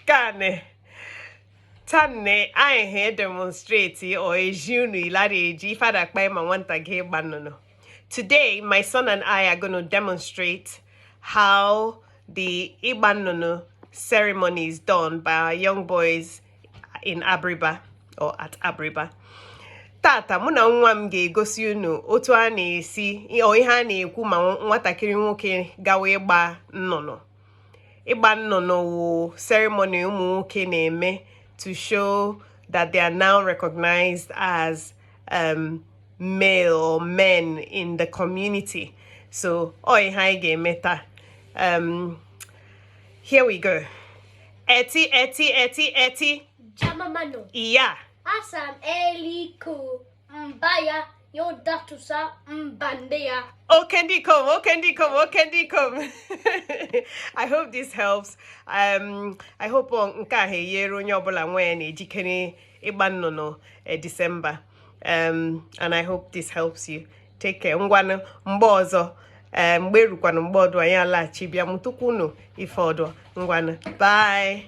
Kane. Tanne, I here demonstrate or a junu ilari father by my want Igba Nu. Today, my son and I are going to demonstrate how the Igba Nu ceremony is done by our young boys in Abriba or at Abriba. Tata mụ na nwa m ga-egosi unu otu a na-esi o ihe a na-ekwu ma nwatakịrị nwoke gawa ịgba nnụnụ. Igba nnụnụ wụ ceremony ụmụ nwoke na-eme to show that they are now recognized as male or men in the community. So ihe anyị ga-eme taa. Here we go. Eti. Jamamano. Yeah. Asam eliko mbaya yodatusa mbandeya. Okendikom. I hope this helps. I hope nka heyero onye ọbụla nwe na-ejikere Igba Nu December. And I hope this helps you. Take care. Ngwanụ mgbe ọzọ mgbe erukwanụ mgbe ọdụ anyị alaghachi bịa mụtụkwa unu ife ọdụ. Ngwanụ. Bye.